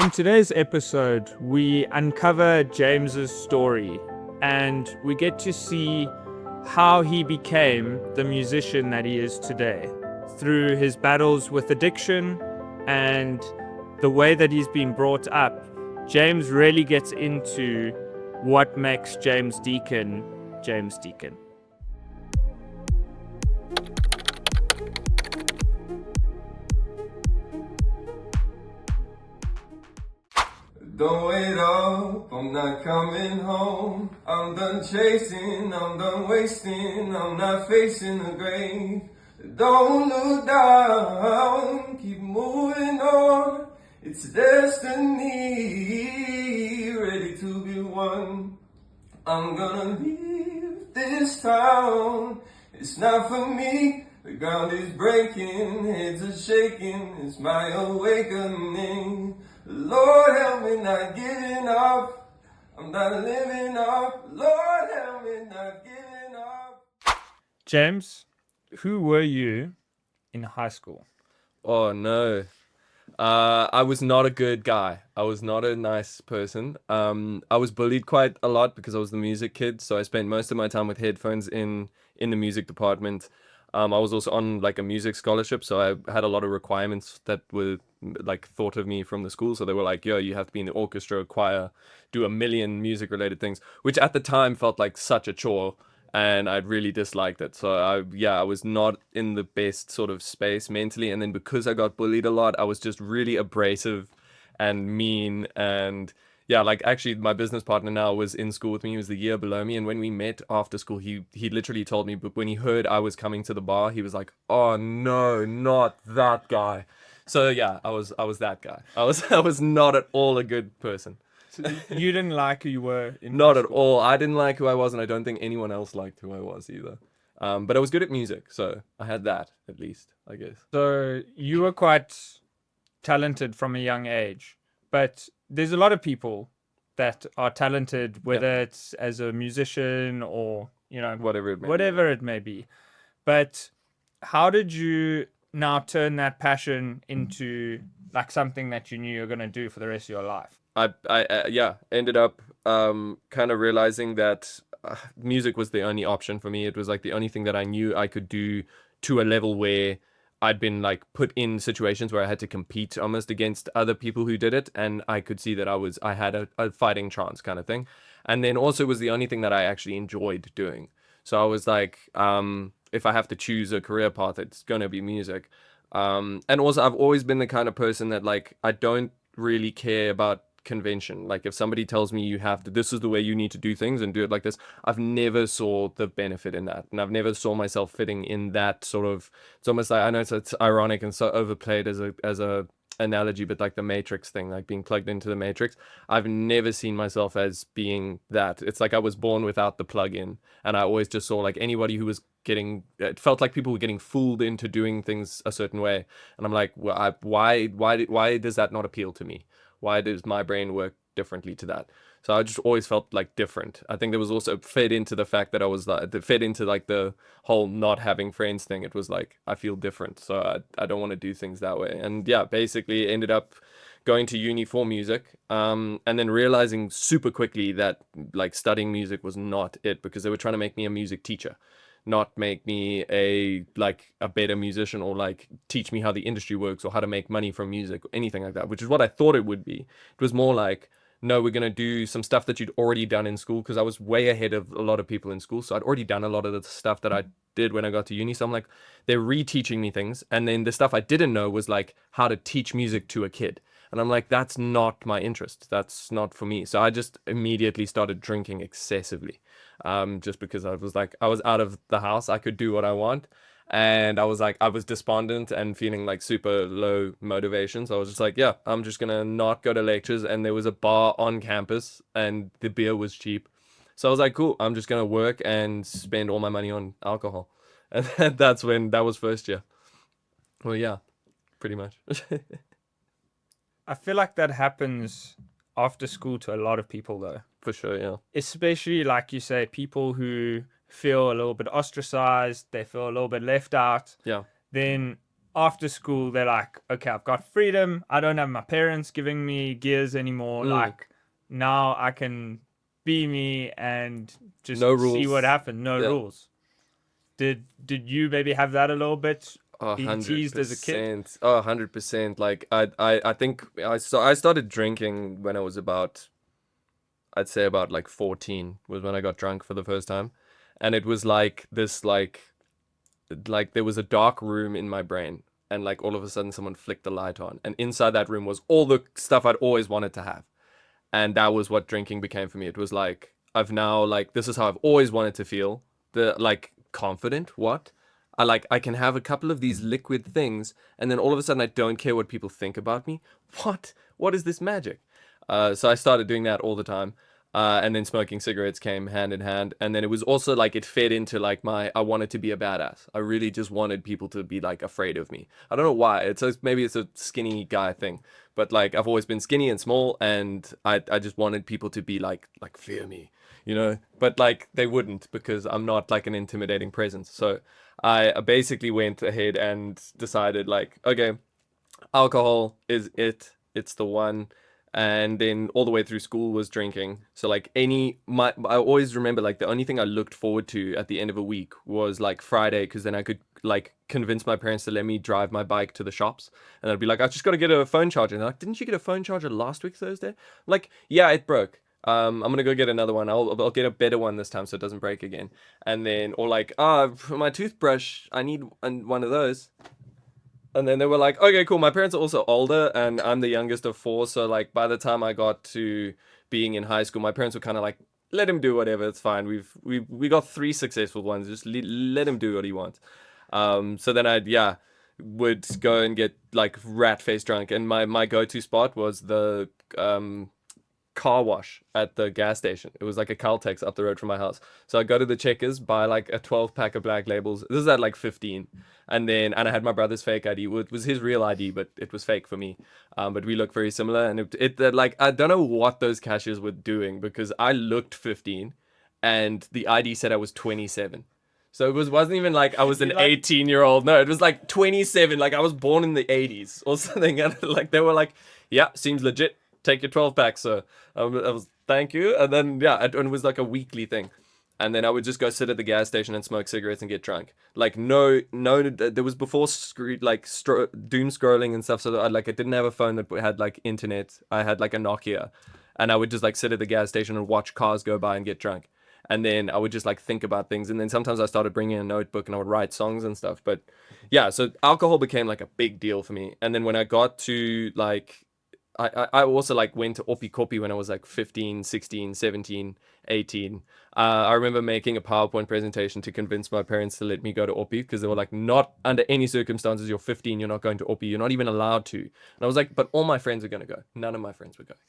In today's episode, we uncover James's story and we get to see how he became the musician that he is today through his battles with addiction and the way that he's been brought up. James really gets into what makes James Deacon James Deacon. Don't wait up, I'm not coming home. I'm done chasing, I'm done wasting, I'm not facing the grave. Don't look down, keep moving on. It's destiny, ready to be won. I'm gonna leave this town. It's not for me. The ground is breaking, heads are shaking. It's my awakening. Lord, help me not giving up. I'm not living up. Lord, help me not giving up. James, who were you in high school? Oh no. I was not a good guy. I was not a nice person. I was bullied quite a lot because I was the music kid, so I spent most of my time with headphones in the music department. I was also on like a music scholarship, so I had a lot of requirements that were like thought of me from the school. So they were like, "Yo, you have to be in the orchestra, choir, do a million music related things," which at the time felt like such a chore, and I'd really disliked it. So I was not in the best sort of space mentally. And then because I got bullied a lot, I was just really abrasive and mean. And yeah, like actually my business partner now was in school with me. He was the year below me. And when we met after school, he literally told me, but when he heard I was coming to the bar, he was like, "Oh no, not that guy." So yeah, I was that guy. I was not at all a good person. You didn't like who you were in Not high at school. all. I didn't like who I was, and I don't think anyone else liked who I was either. But I was good at music, so I had that at least, I guess. So you were quite talented from a young age, but there's a lot of people that are talented, whether it's as a musician or, Whatever it may be. whatever it may be. But how did you now turn that passion into like something that you knew you were going to do for the rest of your life? I ended up kind of realizing that music was the only option for me. It was like the only thing that I knew I could do to a level where I'd been like put in situations where I had to compete almost against other people who did it, and I could see that I had a fighting chance kind of thing. And then also it was the only thing that I actually enjoyed doing. So I was like, if I have to choose a career path, it's gonna be music. And also I've always been the kind of person that like I don't really care about convention. Like if somebody tells me you have to, this is the way you need to do things and do it like this, I've never saw the benefit in that, and I've never saw myself fitting in that sort of. It's almost like, I know it's ironic and so overplayed as a analogy, but like the Matrix thing, like being plugged into the Matrix, I've never seen myself as being that. It's like I was born without the plug in, and I always just saw like anybody who was getting, it felt like people were getting fooled into doing things a certain way, and I'm like, well, why does that not appeal to me? Why does my brain work differently to that? So I just always felt like different. I think there was also fed into the fact that I was like, fed into like the whole not having friends thing. It was like, I feel different, so I don't want to do things that way. And yeah, basically ended up going to uni for music, and then realizing super quickly that like studying music was not it, because they were trying to make me a music teacher, not make me a better musician, or like teach me how the industry works or how to make money from music or anything like that, which is what I thought it would be. It was more like, no, we're going to do some stuff that you'd already done in school, because I was way ahead of a lot of people in school. So I'd already done a lot of the stuff that I did when I got to uni. So I'm like, they're reteaching me things. And then the stuff I didn't know was like how to teach music to a kid. And I'm like, that's not my interest. That's not for me. So I just immediately started drinking excessively, just because I was like, I was out of the house. I could do what I want. And I was like, I was despondent and feeling like super low motivation. So I was just like, yeah, I'm just going to not go to lectures. And there was a bar on campus and the beer was cheap. So I was like, cool, I'm just going to work and spend all my money on alcohol. And that's when that was first year. Well, yeah, pretty much. I feel like that happens after school to a lot of people, though. For sure, yeah. Especially, like you say, people who feel a little bit ostracized, they feel a little bit left out. Yeah. Then after school, they're like, okay, I've got freedom. I don't have my parents giving me gears anymore. Mm, Like, now I can be me and just no see what rules. happens. No Yeah. rules. Did you maybe have that a little bit? A Being hundred teased as a kid? percent. Oh, 100%. Like I think I started drinking when I was about, I'd say about like 14 was when I got drunk for the first time. And it was like this like there was a dark room in my brain, and like all of a sudden someone flicked the light on, and inside that room was all the stuff I'd always wanted to have. And that was what drinking became for me. It was like I've now like this is how I've always wanted to feel. The like confident, what? I can have a couple of these liquid things, and then all of a sudden I don't care what people think about me. What is this magic? So I started doing that all the time. And then smoking cigarettes came hand in hand. And then it was also like it fed into like I wanted to be a badass. I really just wanted people to be like afraid of me. I don't know why. Maybe it's a skinny guy thing, but like I've always been skinny and small, and I just wanted people to be like fear me, you know. But like they wouldn't, because I'm not like an intimidating presence. So I basically went ahead and decided like, okay, alcohol is it. It's the one. And then all the way through school was drinking. So like I always remember like the only thing I looked forward to at the end of a week was like Friday, because then I could like convince my parents to let me drive my bike to the shops, and I'd be like, I just got to get a phone charger. And they're like, didn't you get a phone charger last week Thursday? I'm like, yeah, it broke. I'm gonna go get another one. I'll get a better one this time so it doesn't break again. And then, or like, for my toothbrush, I need one of those. And then they were like, okay, cool. My parents are also older, and I'm the youngest of four. So, like, by the time I got to being in high school, my parents were kind of like, let him do whatever. It's fine. We got three successful ones. Just let him do what he wants. So then yeah, would go and get like rat face drunk. And my go to spot was the car wash at the gas station. It was like a Caltex up the road from my house. So I go to the Checkers, buy like a 12 pack of Black Labels. This is at like 15. And I had my brother's fake ID. It was his real ID, but it was fake for me. But we look very similar. And like, I don't know what those cashiers were doing, because I looked 15 and the ID said I was 27. So wasn't even like I was an 18-year-old. No, it was like 27. Like I was born in the 80s or something. And like they were like, yeah, seems legit. Take your 12 pack. So I was thank you. And then yeah, and it was like a weekly thing. And then I would just go sit at the gas station and smoke cigarettes and get drunk. Like no, there was before doom scrolling and stuff. So I didn't have a phone that had like internet. I had like a Nokia, and I would just like sit at the gas station and watch cars go by and get drunk. And then I would just like think about things. And then sometimes I started bringing a notebook and I would write songs and stuff. But yeah, so alcohol became like a big deal for me. And then when I got to like I also like went to Oppie Koppie when I was like 15, 16, 17, 18. I remember making a PowerPoint presentation to convince my parents to let me go to Oppie, because they were like, not under any circumstances, you're 15, you're not going to Oppie, you're not even allowed to. And I was like, but all my friends are going to go. None of my friends were going.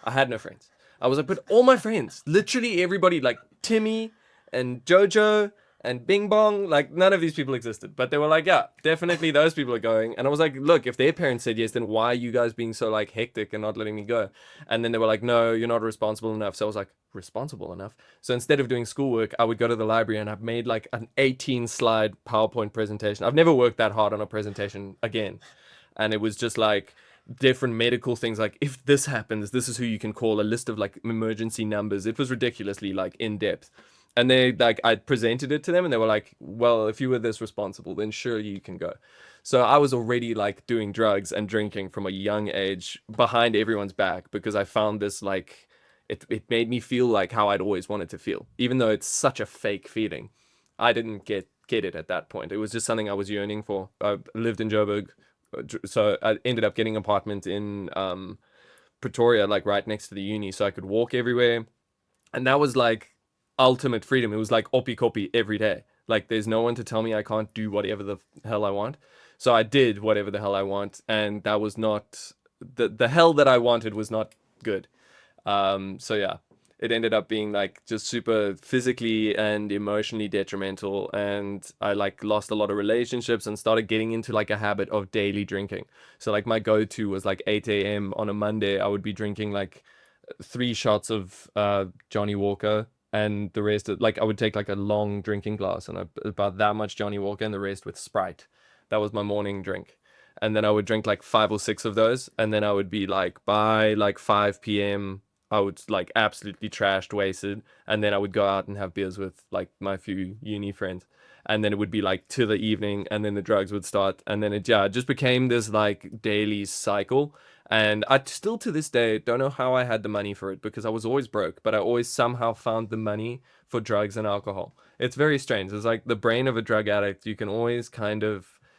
I had no friends. I was like, but all my friends, literally everybody, like Timmy and Jojo and Bing Bong, like none of these people existed. But they were like, yeah, definitely those people are going. And I was like, look, if their parents said yes, then why are you guys being so like hectic and not letting me go? And then they were like, no, you're not responsible enough. So I was like, responsible enough? So instead of doing schoolwork, I would go to the library, and I've made like an 18 slide PowerPoint presentation. I've never worked that hard on a presentation again. And it was just like different medical things, like if this happens, this is who you can call, a list of like emergency numbers. It was ridiculously like in depth. And they like, I presented it to them, and they were like, well, if you were this responsible, then sure, you can go. So I was already like doing drugs and drinking from a young age behind everyone's back, because I found this like it made me feel like how I'd always wanted to feel, even though it's such a fake feeling. I didn't get it at that point. It was just something I was yearning for. I lived in Joburg, so I ended up getting an apartment in Pretoria, like right next to the uni, so I could walk everywhere. And that was like ultimate freedom. It was like Oppie Koppie every day. Like there's no one to tell me I can't do whatever the hell I want. So I did whatever the hell I want, and that was not the hell that I wanted was not good. So yeah, it ended up being like just super physically and emotionally detrimental, and I like lost a lot of relationships and started getting into like a habit of daily drinking. So like my go-to was like 8 a.m. on a Monday. I would be drinking like 3 shots of Johnny Walker, and the rest of, like I would take like a long drinking glass and about that much Johnny Walker, and the rest with Sprite, That was my morning drink. And then I would drink like 5 or 6 of those. And then I would be like, by like 5 p.m., I would like absolutely trashed, wasted. And then I would go out and have beers with like my few uni friends. And then it would be like to the evening, and then the drugs would start. And then it just became this like daily cycle. And I still to this day don't know how I had the money for it, because I was always broke, but I always somehow found the money for drugs and alcohol. It's very strange. It's like the brain of a drug addict. You can always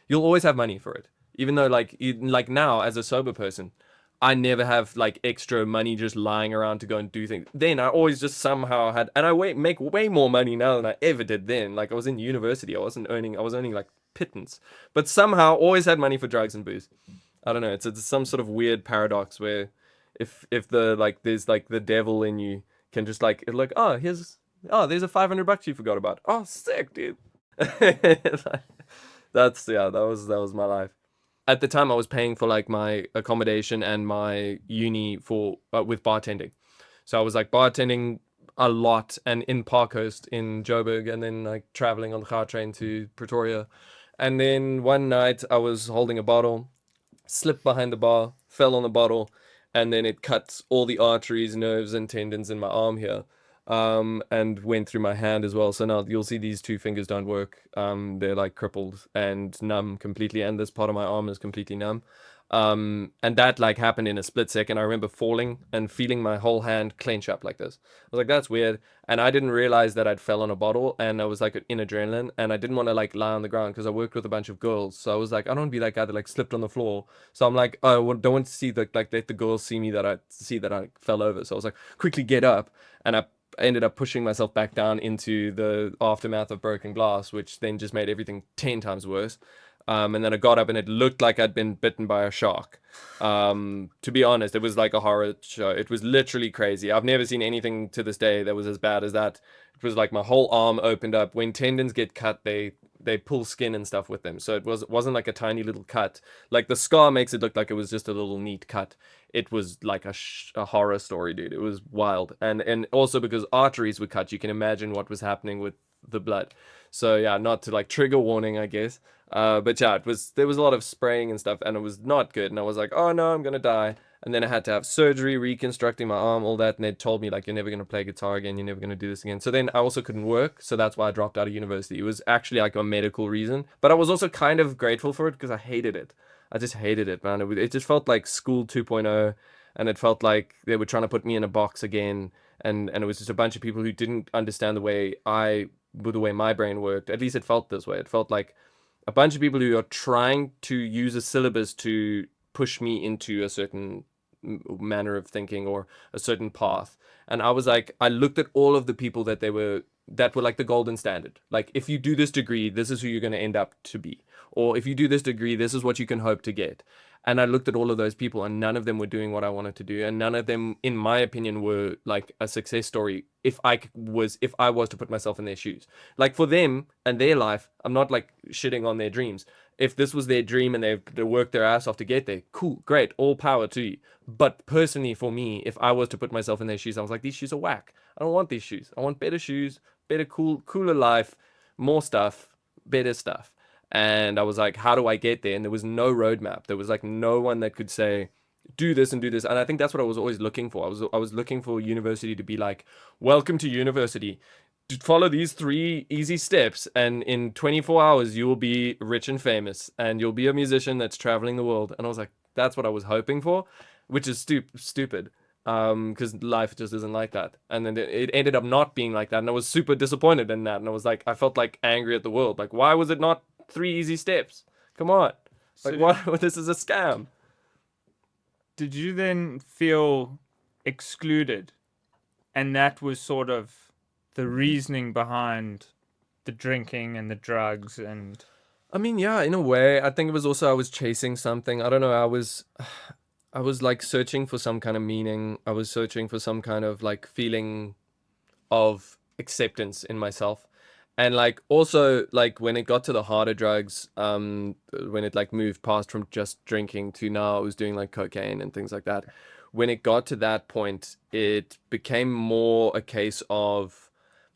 you'll always have money for it. Even though like now as a sober person, I never have like extra money just lying around to go and do things. Then I always just somehow had, and make way more money now than I ever did then. Like I was in university, I was earning like pittance, but somehow always had money for drugs and booze. I don't know. It's some sort of weird paradox where if the like there's like the devil in you can just like oh there's a $500 you forgot about. Oh, sick, dude. That was my life. At the time I was paying for like my accommodation and my uni for with bartending. So I was like bartending a lot and in Parkhurst in Joburg, and then like traveling on the car train to Pretoria. And then one night I was holding a bottle, slipped behind the bar, fell on the bottle, and then it cut all the arteries, nerves, and tendons in my arm here, and went through my hand as well. So now you'll see these 2 fingers don't work. They're like crippled and numb completely, and this part of my arm is completely numb. And that like happened in a split second. I remember falling and feeling my whole hand clench up like this. I was like, that's weird. And I didn't realize that I'd fell on a bottle, and I was like in adrenaline, and I didn't want to like lie on the ground because I worked with a bunch of girls. So I was like, I don't want to be that guy that like slipped on the floor. So I'm like, I don't want to see let the girls see me that I fell over. So I was like, quickly get up, and I ended up pushing myself back down into the aftermath of broken glass, which then just made everything 10 times worse. And then I got up, and it looked like I'd been bitten by a shark. To be honest, it was like a horror show. It was literally crazy. I've never seen anything to this day that was as bad as that. It was like my whole arm opened up. When tendons get cut, they pull skin and stuff with them. So it wasn't like a tiny little cut. Like the scar makes it look like it was just a little neat cut. It was like a horror story, dude. It was wild. And also because arteries were cut, you can imagine what was happening with the blood. So yeah, not to like trigger warning, I guess. But yeah, there was a lot of spraying and stuff, and it was not good. And I was like, oh no, I'm gonna die. And then I had to have surgery, reconstructing my arm, all that. And they told me like, you're never gonna play guitar again. You're never gonna do this again. So then I also couldn't work. So that's why I dropped out of university. It was actually like a medical reason, but I was also kind of grateful for it because I hated it. I just hated it, man. It just felt like school 2.0, and it felt like they were trying to put me in a box again. And it was just a bunch of people who didn't understand the way my brain worked. At least it felt this way. It felt like a bunch of people who are trying to use a syllabus to push me into a certain manner of thinking or a certain path. And I was like, I looked at all of the people that were like the golden standard. Like, if you do this degree, this is who you're going to end up to be. Or if you do this degree, this is what you can hope to get. And I looked at all of those people, and none of them were doing what I wanted to do. And none of them, in my opinion, were like a success story if I was to put myself in their shoes. Like, for them and their life, I'm not like shitting on their dreams. If this was their dream and they worked their ass off to get there, cool, great, all power to you. But personally, for me, if I was to put myself in their shoes, I was like, these shoes are whack. I don't want these shoes. I want better shoes, better, cooler life, more stuff, better stuff. And I was like, how do I get there? And there was no roadmap. There was like no one that could say, do this and do this. And I think that's what I was always looking for. I was looking for university to be like, welcome to university. Follow these 3 easy steps, and in 24 hours you will be rich and famous, and you'll be a musician that's traveling the world. And I was like, that's what I was hoping for, which is stupid. Because life just isn't like that. And then it ended up not being like that, and I was super disappointed in that. And I was like, I felt like angry at the world. Like, why was it not 3 easy steps? Come on. Like, what? This is a scam. Did you then feel excluded? And that was sort of the reasoning behind the drinking and the drugs and... I mean, yeah, in a way. I think it was also I was chasing something. I don't know. I was like searching for some kind of meaning. I was searching for some kind of like feeling of acceptance in myself. And like also like when it got to the harder drugs, when it like moved past from just drinking to now I was doing like cocaine and things like that. When it got to that point, it became more a case of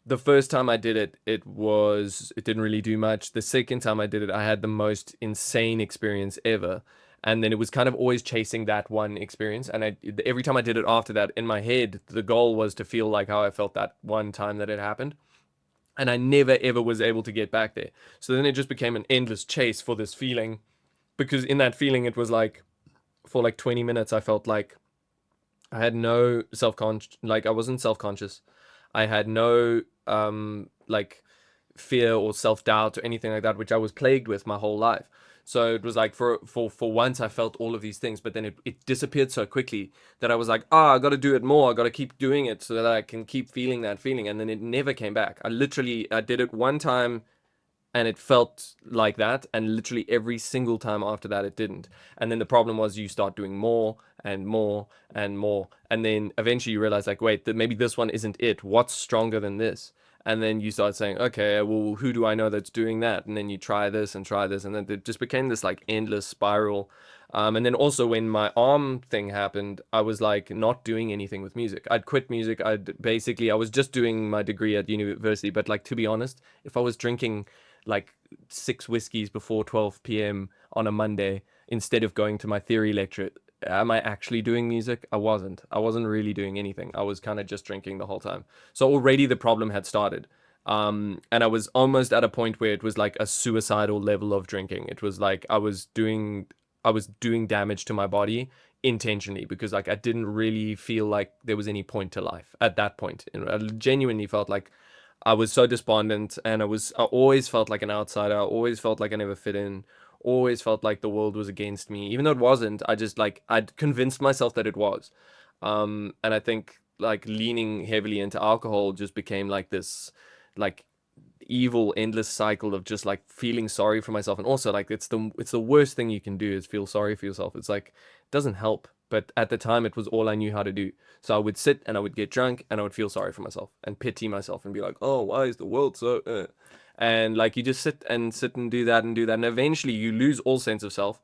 the first time I did it, it didn't really do much. The second time I did it, I had the most insane experience ever. And then it was kind of always chasing that one experience. And every time I did it after that, in my head, the goal was to feel like how I felt that one time that it happened. And I never ever was able to get back there. So then it just became an endless chase for this feeling, because in that feeling, it was like for like 20 minutes, I felt like I had no like I wasn't self-conscious. I had no like fear or self-doubt or anything like that, which I was plagued with my whole life. So it was like for once I felt all of these things, but then it disappeared so quickly that I was like, I got to do it more. I got to keep doing it so that I can keep feeling that feeling. And then it never came back. I did it one time and it felt like that, and literally every single time after that it didn't. And then the problem was you start doing more and more and more, and then eventually you realize like, wait, maybe this one isn't it. What's stronger than this? And then you start saying, okay, well, who do I know that's doing that? And then you try this, and then it just became this like endless spiral. And then also when my arm thing happened, I was like not doing anything with music. I'd quit music. I was just doing my degree at university. But like, to be honest, if I was drinking like 6 whiskeys before 12 p.m. on a Monday instead of going to my theory lecture, am I actually doing music? I wasn't. I wasn't really doing anything. I was kind of just drinking the whole time. So already the problem had started. And I was almost at a point where it was like a suicidal level of drinking. It was like I was doing damage to my body intentionally, because like I didn't really feel like there was any point to life at that point. And I genuinely felt like I was so despondent, and I always felt like an outsider. I always felt like I never fit in. Always felt like the world was against me, even though it wasn't. I just like I'd convinced myself that it was. And I think like leaning heavily into alcohol just became like this, like evil endless cycle of just like feeling sorry for myself. And also like it's the worst thing you can do is feel sorry for yourself. It's like it doesn't help, but at the time it was all I knew how to do. So I would sit and I would get drunk and I would feel sorry for myself and pity myself and be like, oh, why is the world so and like you just sit and do that, and eventually you lose all sense of self.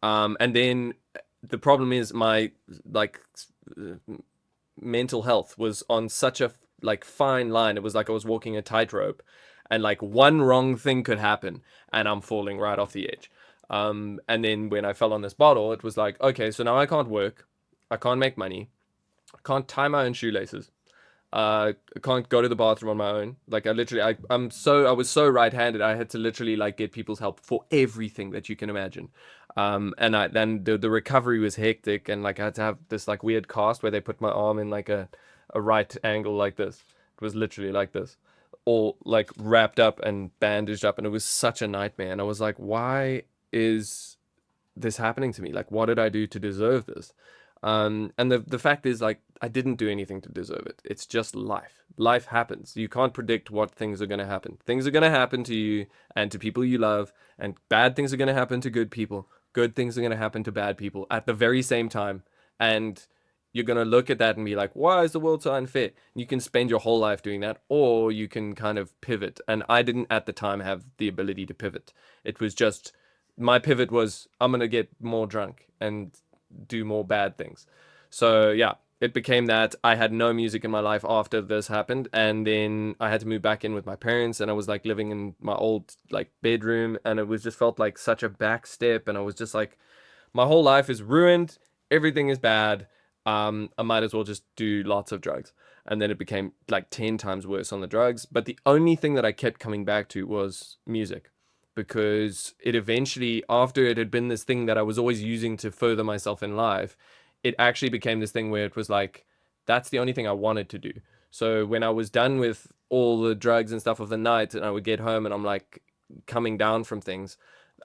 And then the problem is my like mental health was on such a like fine line. It was like I was walking a tightrope, and like one wrong thing could happen and I'm falling right off the edge. And then when I fell on this bottle, it was like, okay, so now I can't work, I can't make money, I can't tie my own shoelaces, I can't go to the bathroom on my own. Like I was so right-handed. I had to literally like get people's help for everything that you can imagine. And then the recovery was hectic, and like I had to have this like weird cast where they put my arm in like a right angle like this. It was literally like this, all like wrapped up and bandaged up, and it was such a nightmare. And I was like, why is this happening to me? Like, what did I do to deserve this? And the fact is, like, I didn't do anything to deserve it. It's just life. Life happens. You can't predict what things are going to happen. Things are going to happen to you and to people you love, and bad things are going to happen to good people. Good things are going to happen to bad people at the very same time. And you're going to look at that and be like, why is the world so unfair? You can spend your whole life doing that, or you can kind of pivot. And I didn't at the time have the ability to pivot. It was just my pivot was I'm going to get more drunk and do more bad things. So yeah, it became that I had no music in my life after this happened, and then I had to move back in with my parents, and I was like living in my old like bedroom, and it was just felt like such a back step, and I was just like, my whole life is ruined, everything is bad. I might as well just do lots of drugs. And then it became like 10 times worse on the drugs. But the only thing that I kept coming back to was music, because it eventually, after it had been this thing that I was always using to further myself in life, it actually became this thing where it was like, that's the only thing I wanted to do. So when I was done with all the drugs and stuff of the night, and I would get home and I'm like coming down from things,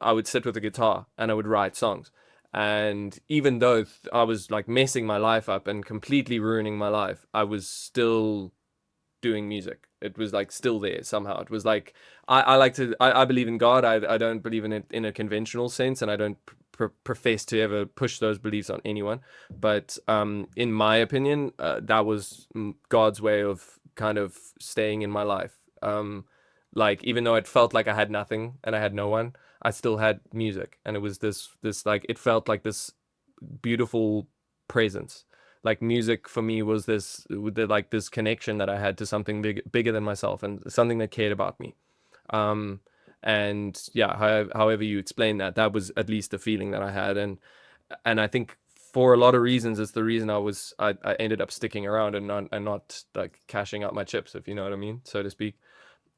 I would sit with a guitar and I would write songs. And even though I was like messing my life up and completely ruining my life, I was still doing music. It was like still there somehow. It was like I believe in God. I don't believe in it in a conventional sense, and I don't profess to ever push those beliefs on anyone. But in my opinion, that was God's way of kind of staying in my life. Like even though it felt like I had nothing and I had no one, I still had music, and it was this like it felt like this beautiful presence. Like music for me was this connection that I had to something bigger than myself, and something that cared about me. Um, and yeah, however you explain that, that was at least the feeling that I had. And I think for a lot of reasons, it's the reason I ended up sticking around and not like cashing out my chips, if you know what I mean, so to speak.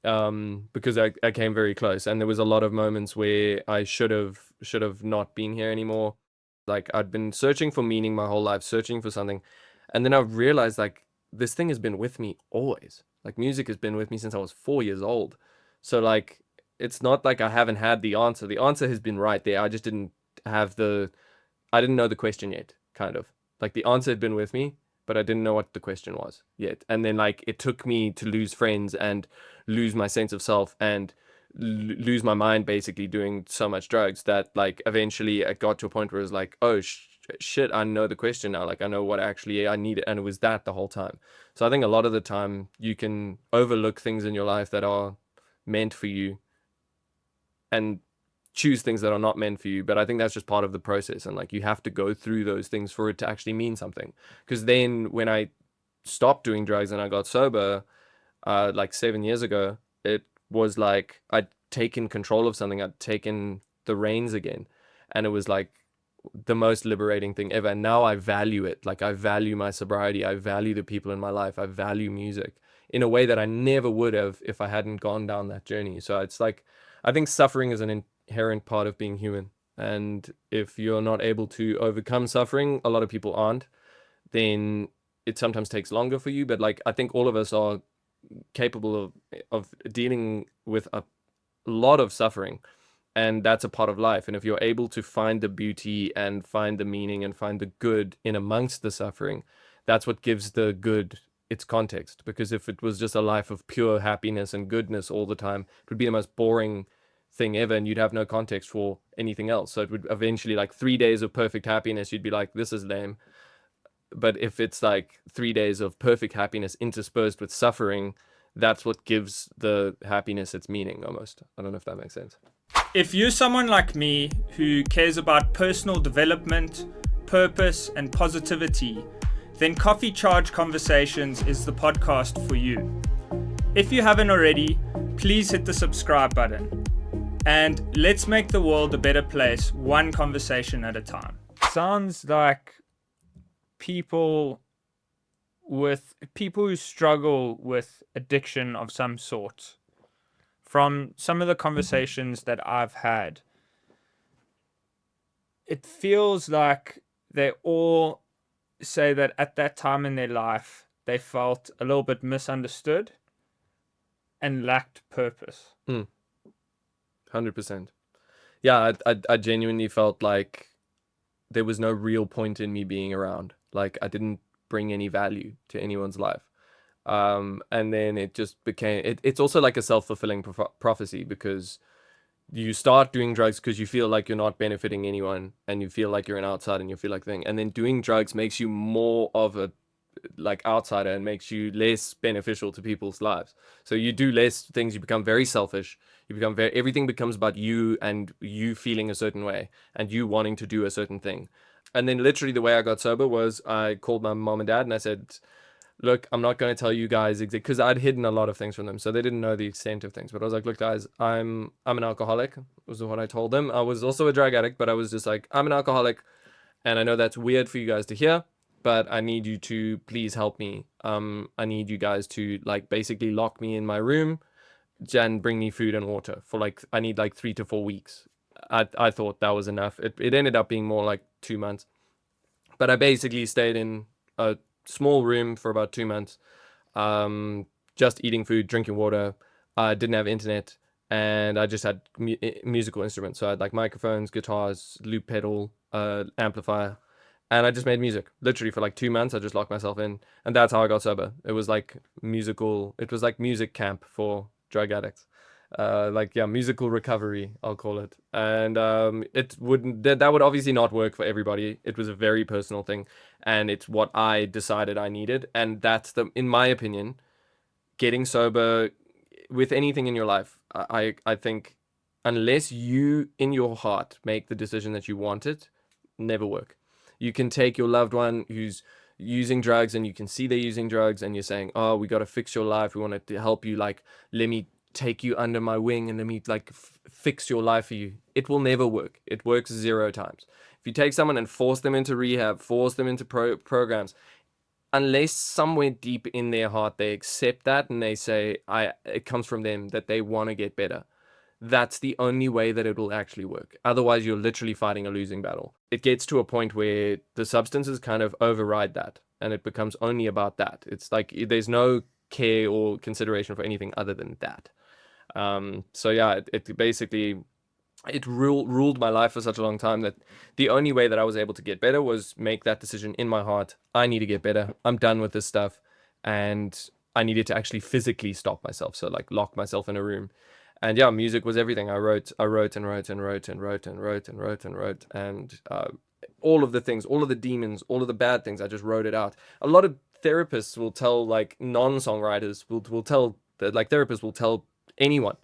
Because I came very close, and there was a lot of moments where I should have not been here anymore. Like I'd been searching for meaning my whole life, searching for something, and then I realized like this thing has been with me always. Like music has been with me since I was 4 years old. So like it's not like I haven't had the answer. The answer has been right there. I just didn't have I didn't know the question yet, kind of. Like the answer had been with me, but I didn't know what the question was yet. And then like it took me to lose friends and lose my sense of self and lose my mind basically doing so much drugs that like eventually I got to a point where it was like, oh shit, I know the question now. Like I know what actually I needed, and it was that the whole time. So I think a lot of the time you can overlook things in your life that are meant for you and choose things that are not meant for you. But I think that's just part of the process, and like you have to go through those things for it to actually mean something. Because then when I stopped doing drugs and I got sober, like 7 years ago, it was like I'd taken control of something. I'd taken the reins again, and it was like the most liberating thing ever. And now I value it. Like I value my sobriety. I value the people in my life. I value music in a way that I never would have if I hadn't gone down that journey. So it's like I think suffering is an inherent part of being human. And if you're not able to overcome suffering, a lot of people aren't, then it sometimes takes longer for you. But like I think all of us are capable of dealing with a lot of suffering, and that's a part of life. And if you're able to find the beauty and find the meaning and find the good in amongst the suffering, that's what gives the good its context. Because if it was just a life of pure happiness and goodness all the time, it would be the most boring thing ever, and you'd have no context for anything else. So it would eventually, like 3 days of perfect happiness, you'd be like, this is lame. But if it's like 3 days of perfect happiness interspersed with suffering, that's what gives the happiness its meaning almost. I don't know if that makes sense. If you're someone like me who cares about personal development, purpose, and positivity, then Coffee Charge Conversations is the podcast for you. If you haven't already, please hit the subscribe button. And let's make the world a better place, one conversation at a time. Sounds like people who struggle with addiction of some sort, from some of the conversations that I've had, it feels like they all say that at that time in their life, they felt a little bit misunderstood and lacked purpose. 100%. Yeah, I genuinely felt like there was no real point in me being around. Like I didn't bring any value to anyone's life. And then it just became, it's also like a self-fulfilling prophecy, because you start doing drugs because you feel like you're not benefiting anyone, and you feel like you're an outsider, and you feel like thing. And then doing drugs makes you more of a like outsider and makes you less beneficial to people's lives. So you do less things, you become very selfish, you become everything becomes about you and you feeling a certain way and you wanting to do a certain thing. And then literally the way I got sober was I called my mom and dad and I said, look, I'm not going to tell you guys because I'd hidden a lot of things from them, so they didn't know the extent of things. But I was like, look guys, I'm an alcoholic, was what I told them. I was also a drug addict, but I was just like, I'm an alcoholic, and I know that's weird for you guys to hear, but I need you to please help me. I need you guys to like basically lock me in my room and bring me food and water for like, I need like 3 to 4 weeks. I thought that was enough. It ended up being more like 2 months, but I basically stayed in a small room for about 2 months, just eating food, drinking water. I didn't have internet, and I just had musical instruments. So I had like microphones, guitars, loop pedal, amplifier, and I just made music literally for like 2 months. I just locked myself in, and that's how I got sober. It was like music camp for drug addicts. Musical recovery, I'll call it. And that would obviously not work for everybody. It was a very personal thing, and it's what I decided I needed. And that's in my opinion, getting sober with anything in your life, I think unless you in your heart make the decision that you want it, never work. You can take your loved one who's using drugs and you can see they're using drugs and you're saying, oh, we got to fix your life, we want to help you, like, let me take you under my wing and let me like fix your life for you, it will never work. It works 0 times. If you take someone and force them into rehab, force them into programs, unless somewhere deep in their heart they accept that and they say, it comes from them that they want to get better, that's the only way that it will actually work. Otherwise, you're literally fighting a losing battle. It gets to a point where the substances kind of override that, and it becomes only about that. It's like there's no care or consideration for anything other than that. So yeah, it basically, it ruled my life for such a long time that the only way that I was able to get better was make that decision in my heart. I need to get better. I'm done with this stuff. And I needed to actually physically stop myself. So like lock myself in a room. And yeah, music was everything. I wrote and wrote and wrote and wrote and wrote and wrote and wrote. And all of the things, all of the demons, all of the bad things, I just wrote it out. A lot of therapists will tell, like, non-songwriters will tell, that like therapists will tell anyone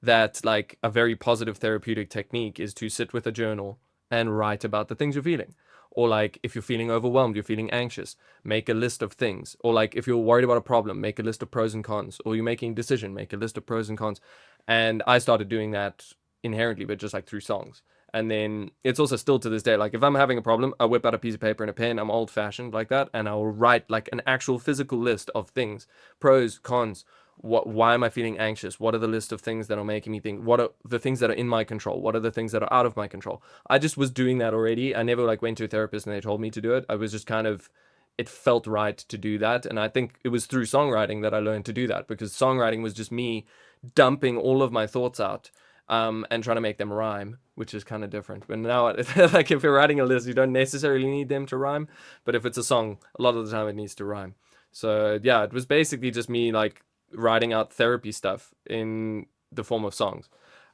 that like a very positive therapeutic technique is to sit with a journal and write about the things you're feeling. Or like if you're feeling overwhelmed, you're feeling anxious, make a list of things. Or like if you're worried about a problem, make a list of pros and cons. Or you're making a decision, make a list of pros and cons. And I started doing that inherently, but just like through songs. And then it's also still to this day, like if I'm having a problem, I whip out a piece of paper and a pen. I'm old fashioned like that. And I'll write like an actual physical list of things, pros, cons. Why am I feeling anxious? What are the list of things that are making me think? What are the things that are in my control? What are the things that are out of my control? I just was doing that already. I never like went to a therapist and they told me to do it. I was just kind of, it felt right to do that. And I think it was through songwriting that I learned to do that, because songwriting was just me dumping all of my thoughts out and trying to make them rhyme, which is kind of different. But now, like if you're writing a list, you don't necessarily need them to rhyme. But if it's a song, a lot of the time it needs to rhyme. So yeah, it was basically just me like writing out therapy stuff in the form of songs.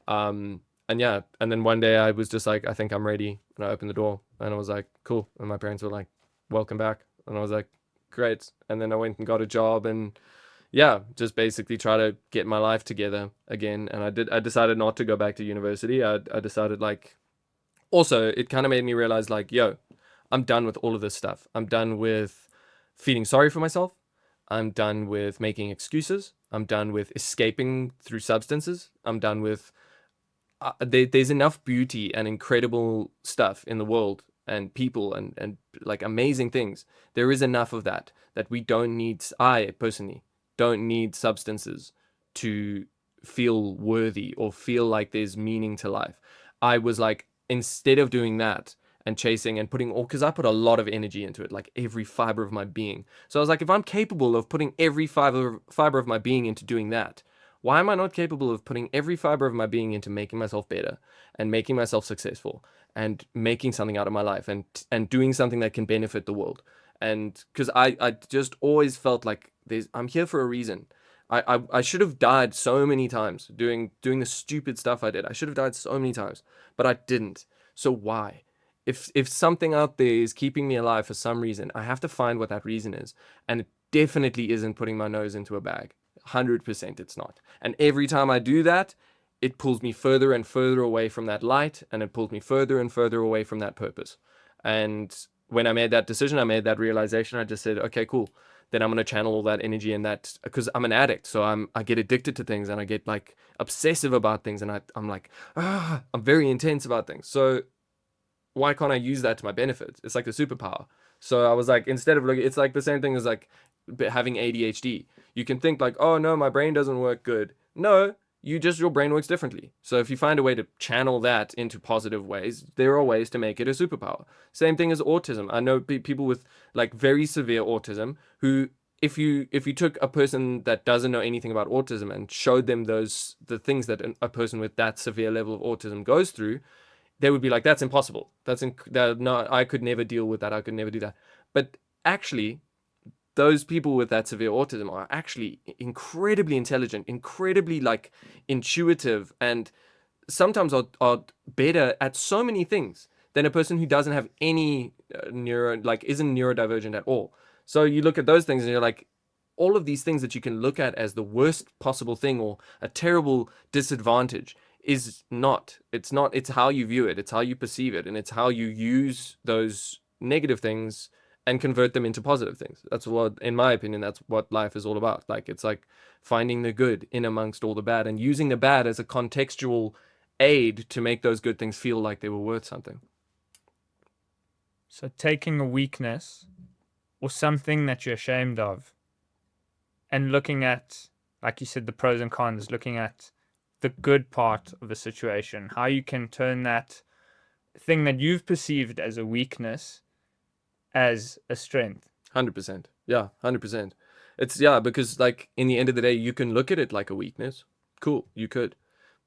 And yeah, and then one day I was just like, I think I'm ready. And I opened the door and I was like, cool. And my parents were like, welcome back. And I was like, great. And then I went and got a job and yeah, just basically try to get my life together again. And I decided not to go back to university. I decided like, also it kind of made me realize like, yo, I'm done with all of this stuff. I'm done with feeling sorry for myself. I'm done with making excuses. I'm done with escaping through substances. I'm done with... there's enough beauty and incredible stuff in the world and people and like amazing things. There is enough of that we don't need... I personally don't need substances to feel worthy or feel like there's meaning to life. I was like, instead of doing that and chasing and putting all, because I put a lot of energy into it, like every fiber of my being. So I was like, if I'm capable of putting every fiber of my being into doing that, why am I not capable of putting every fiber of my being into making myself better and making myself successful and making something out of my life and doing something that can benefit the world? And because I just always felt like I'm here for a reason. I should have died so many times doing the stupid stuff I did. I should have died so many times, but I didn't. So why? If something out there is keeping me alive for some reason, I have to find what that reason is. And it definitely isn't putting my nose into a bag. 100% it's not. And every time I do that, it pulls me further and further away from that light, and it pulls me further and further away from that purpose. And when I made that decision, I made that realization, I just said, okay, cool. Then I'm going to channel all that energy in that, because I'm an addict. So I get addicted to things and I get like obsessive about things. And I'm like, I'm very intense about things. So why can't I use that to my benefit? It's like the superpower. So I was like, instead of looking, it's like the same thing as like having ADHD. You can think like, oh no, my brain doesn't work good. No, your brain works differently. So if you find a way to channel that into positive ways, there are ways to make it a superpower. Same thing as autism. I know people with like very severe autism who, if you took a person that doesn't know anything about autism and showed them the things that a person with that severe level of autism goes through, they would be like, that's impossible. No, I could never deal with that. I could never do that. But actually, those people with that severe autism are actually incredibly intelligent, incredibly like intuitive, and sometimes are better at so many things than a person who doesn't have any isn't neurodivergent at all. So you look at those things and you're like, all of these things that you can look at as the worst possible thing or a terrible disadvantage is not. It's not. It's how you view it. It's how you perceive it. And it's how you use those negative things and convert them into positive things. That's what, in my opinion, that's what life is all about. Like, it's like finding the good in amongst all the bad and using the bad as a contextual aid to make those good things feel like they were worth something. So taking a weakness or something that you're ashamed of and looking at, like you said, the pros and cons, looking at the good part of the situation, how you can turn that thing that you've perceived as a weakness as a strength. 100%. Yeah, 100%. It's, yeah, because like in the end of the day, you can look at it like a weakness. Cool, you could.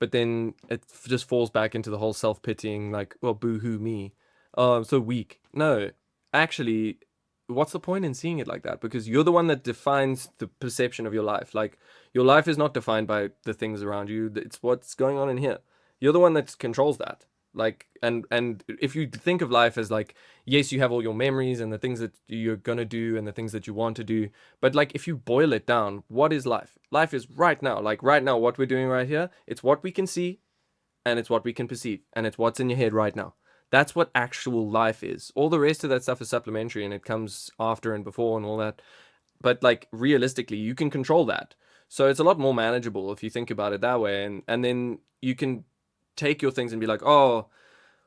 But then it just falls back into the whole self-pitying, like, well, boo-hoo me. Oh, I'm so weak. No, actually, what's the point in seeing it like that? Because you're the one that defines the perception of your life. Like, your life is not defined by the things around you. It's what's going on in here. You're the one that controls that. Like, and if you think of life as like, yes, you have all your memories and the things that you're gonna do and the things that you want to do, but like if you boil it down, what is life? Life is right now. Like right now, what we're doing right here, it's what we can see and it's what we can perceive and it's what's in your head right now. That's what actual life is. All the rest of that stuff is supplementary and it comes after and before and all that. But like realistically, you can control that. So it's a lot more manageable if you think about it that way. And then you can take your things and be like, oh,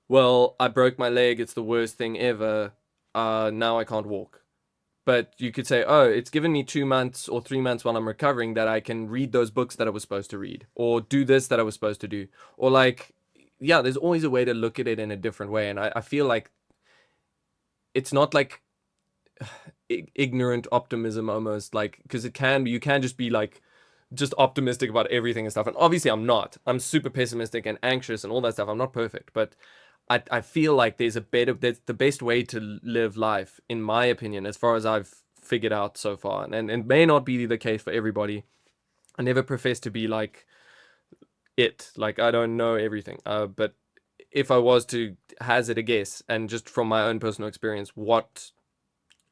well, I broke my leg. It's the worst thing ever. Now I can't walk. But you could say, oh, it's given me 2 months or 3 months while I'm recovering that I can read those books that I was supposed to read or do this that I was supposed to do. Or like, yeah, there's always a way to look at it in a different way. And I feel like it's not like ignorant optimism almost, like, because it can be, you can just be like, just optimistic about everything and stuff. And obviously I'm not. I'm super pessimistic and anxious and all that stuff. I'm not perfect, but I feel like there's the best way to live life, in my opinion, as far as I've figured out so far. And it may not be the case for everybody. I never profess to be like like I don't know everything. But if I was to hazard a guess, and just from my own personal experience, what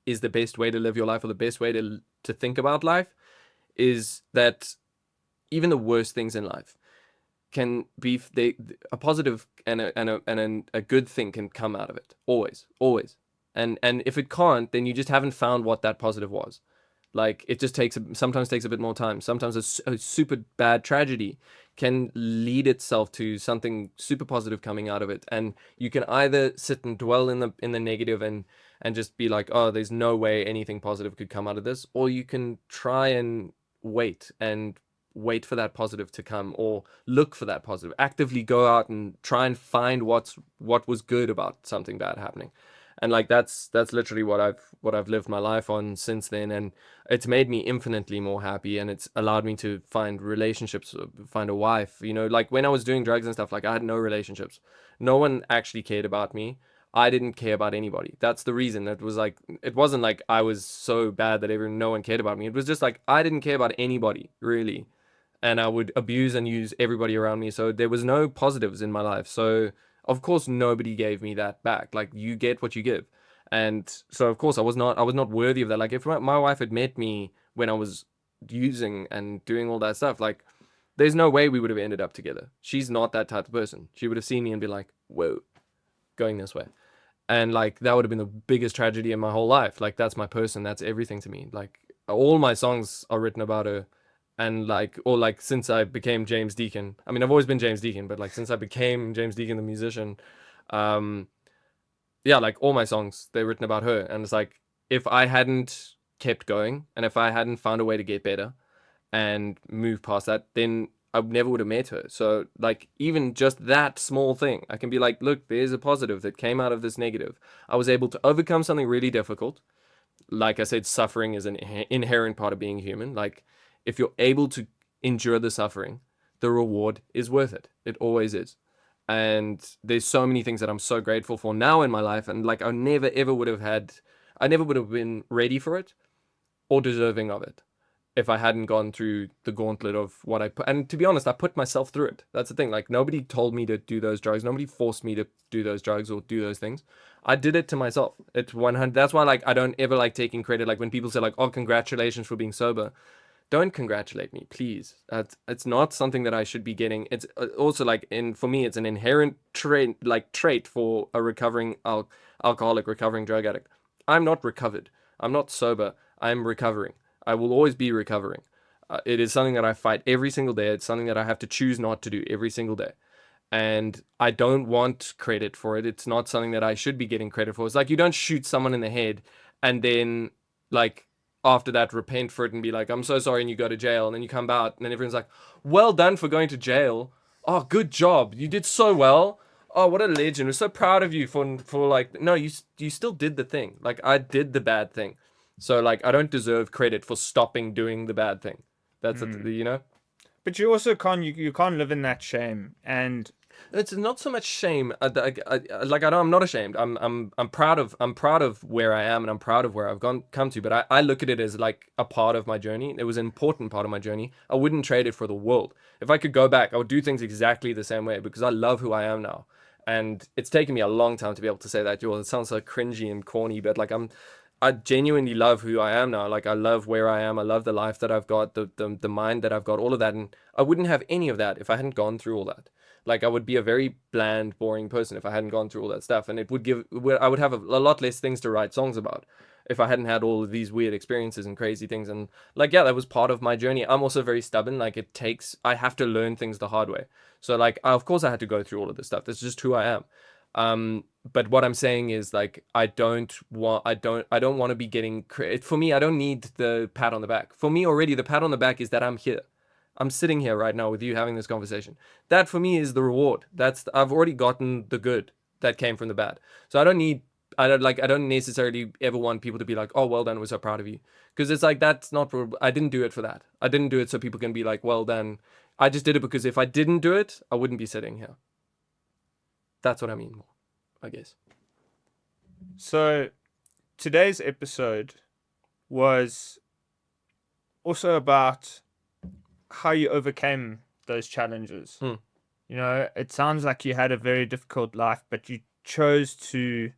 is the best way to live your life or the best way to think about life, is that even the worst things in life can be a positive and a good thing can come out of it, always. And if it can't, then you just haven't found what that positive was. Like, it just sometimes takes a bit more time. Sometimes a super bad tragedy can lead itself to something super positive coming out of it, and you can either sit and dwell in the negative and just be like, oh, there's no way anything positive could come out of this, or you can try and wait for that positive to come, or look for that positive, actively go out and try and find what was good about something bad happening. And like that's literally what I've lived my life on since then, and it's made me infinitely more happy, and it's allowed me to find relationships, find a wife. Like when I was doing drugs and stuff, like I had no relationships. No one actually cared about me. I didn't care about anybody. That's the reason. It wasn't like I was so bad that no one cared about me. It was just like I didn't care about anybody, really. And I would abuse and use everybody around me. So there was no positives in my life. So of course nobody gave me that back. Like, you get what you give. And so of course I was not worthy of that. Like, if my wife had met me when I was using and doing all that stuff, like, there's no way we would have ended up together. She's not that type of person. She would have seen me and be like, whoa, going this way. And like, that would have been the biggest tragedy in my whole life. Like, that's my person. That's everything to me. Like, all my songs are written about her. And like, or like, since I became James Deacon, I mean, I've always been James Deacon, but like, since I became James Deacon, the musician, yeah, like all my songs, they're written about her. And it's like, if I hadn't kept going and if I hadn't found a way to get better and move past that, then I never would have met her. So like, even just that small thing, I can be like, look, there's a positive that came out of this negative. I was able to overcome something really difficult. Like I said, suffering is an inherent part of being human. Like, if you're able to endure the suffering, the reward is worth it. It always is. And there's so many things that I'm so grateful for now in my life. And like, I never would have been ready for it or deserving of it if I hadn't gone through the gauntlet of what I put. And to be honest, I put myself through it. That's the thing. Like, nobody told me to do those drugs. Nobody forced me to do those drugs or do those things. I did it to myself. It's 100. That's why, like, I don't ever like taking credit. Like, when people say like, oh, congratulations for being sober. Don't congratulate me, please. It's not something that I should be getting. It's also like, for me, it's an inherent trait for a recovering alcoholic, recovering drug addict. I'm not recovered. I'm not sober. I'm recovering. I will always be recovering. It is something that I fight every single day. It's something that I have to choose not to do every single day. And I don't want credit for it. It's not something that I should be getting credit for. It's like you don't shoot someone in the head and then, like, after that repent for it and be like, I'm so sorry, and you go to jail, and then you come out and then everyone's like, well done for going to jail. Oh, good job. You did so well. Oh, what a legend. We're so proud of you for like, no, you still did the thing. Like, I did the bad thing. So like, I don't deserve credit for stopping doing the bad thing. That's you know. But you also can't you can't live in that shame. And It's not so much shame. Like, I'm not ashamed. I'm proud of where I am, and I'm proud of where I've come to. But I look at it as like a part of my journey. It was an important part of my journey. I wouldn't trade it for the world. If I could go back, I would do things exactly the same way because I love who I am now. And it's taken me a long time to be able to say that. It sounds so cringy and corny, but like I genuinely love who I am now. Like, I love where I am. I love the life that I've got, the mind that I've got, all of that. And I wouldn't have any of that if I hadn't gone through all that. Like, I would be a very bland, boring person if I hadn't gone through all that stuff. And I would have a lot less things to write songs about if I hadn't had all of these weird experiences and crazy things. And like, yeah, that was part of my journey. I'm also very stubborn. Like, I have to learn things the hard way. So like, of course I had to go through all of this stuff. That's just who I am. But what I'm saying is, like, I don't want to be getting credit. For me, I don't need the pat on the back. For me, already the pat on the back is that I'm here. I'm sitting here right now with you having this conversation. That for me is the reward. I've already gotten the good that came from the bad. So I don't necessarily ever want people to be like, "Oh, well done, we're so proud of you." Because it's like, that's not, I didn't do it for that. I didn't do it so people can be like, "Well done." I just did it because if I didn't do it, I wouldn't be sitting here. That's what I mean more, I guess. so today's episode was also about how you overcame those challenges. Hmm. You know, it sounds like you had a very difficult life, but you chose to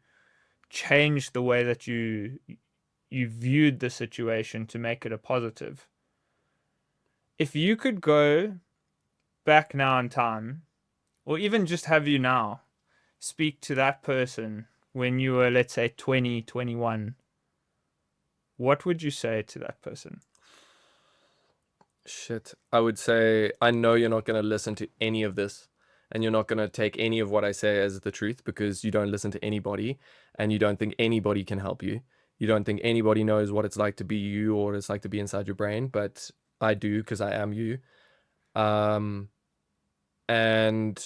change the way that you viewed the situation to make it a positive. If you could go back now in time, or even just have you now speak to that person when you were, let's say, 20, 21, what would you say to that person? Shit. I would say, I know you're not going to listen to any of this, and you're not going to take any of what I say as the truth because you don't listen to anybody, and you don't think anybody can help you. You don't think anybody knows what it's like to be you or what it's like to be inside your brain, but I do because I am you. Um, and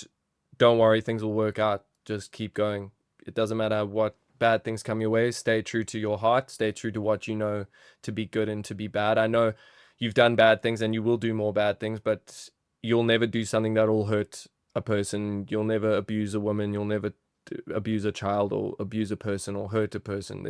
don't worry, things will work out. Just keep going. It doesn't matter what bad things come your way. Stay true to your heart. Stay true to what you know to be good and to be bad. I know you've done bad things and you will do more bad things, but you'll never do something that will hurt a person. You'll never abuse a woman. You'll never abuse a child or abuse a person or hurt a person.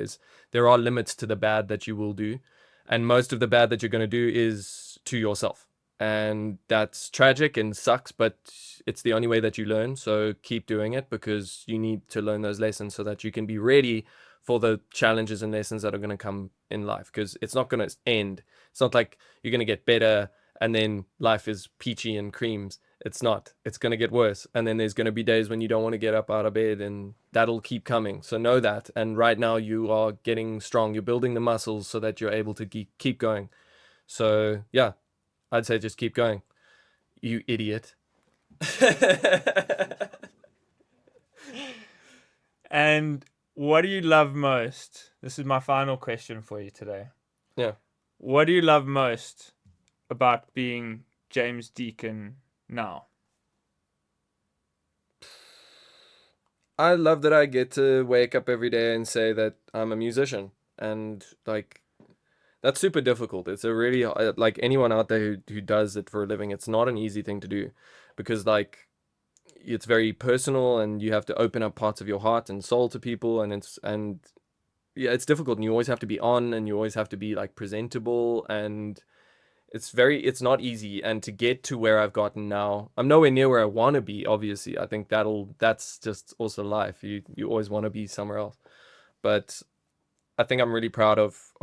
There are limits to the bad that you will do, and most of the bad that you're going to do is to yourself, and that's tragic and sucks, but it's the only way that you learn. So keep doing it because you need to learn those lessons so that you can be ready for the challenges and lessons that are going to come in life, because it's not going to end. It's not like you're going to get better and then life is peachy and creams. It's not. It's going to get worse. And then there's going to be days when you don't want to get up out of bed, and that'll keep coming. So know that. And right now you are getting strong. You're building the muscles so that you're able to keep going. So yeah, I'd say just keep going. You idiot. And what do you love most? This is my final question for you today. Yeah. What do you love most about being James Deacon now? I love that I get to wake up every day and say that I'm a musician. And like, that's super difficult. It's a really, like, anyone out there who does it for a living, it's not an easy thing to do because, like, it's very personal and you have to open up parts of your heart and soul to people, and yeah, it's difficult, and you always have to be on, and you always have to be like presentable, and it's not easy. And to get to where I've gotten now, I'm nowhere near where I want to be, obviously. I think that's just also life. You always want to be somewhere else, but I think I'm really proud of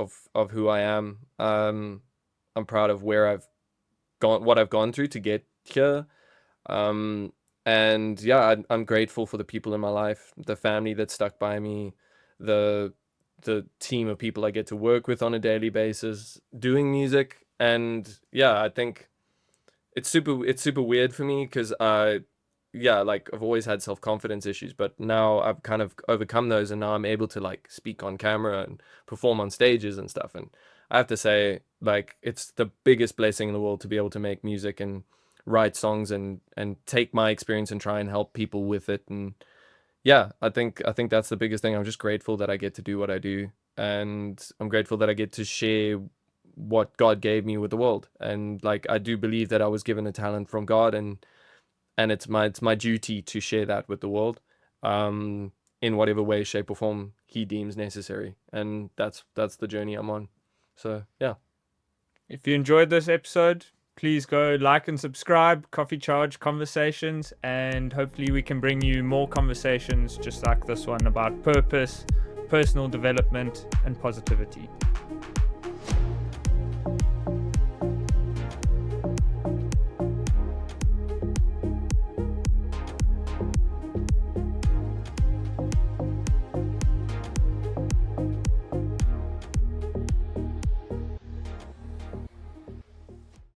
who I am. I'm proud of where I've gone, what I've gone through to get here. And yeah, I'm grateful for the people in my life, the family that stuck by me, the the team of people I get to work with on a daily basis doing music. And yeah, I think it's super weird for me because like I've always had self-confidence issues, but now I've kind of overcome those, and now I'm able to like speak on camera and perform on stages and stuff. And I have to say, like, it's the biggest blessing in the world to be able to make music and write songs and take my experience and try and help people with it. And yeah, I think that's the biggest thing. I'm just grateful that I get to do what I do, and I'm grateful that I get to share what God gave me with the world. And like, I do believe that I was given a talent from God, and it's my duty to share that with the world, in whatever way, shape, or form He deems necessary. And that's the journey I'm on. So yeah. If you enjoyed this episode, please go like and subscribe, Coffee Charge Conversations, and hopefully we can bring you more conversations just like this one about purpose, personal development, and positivity.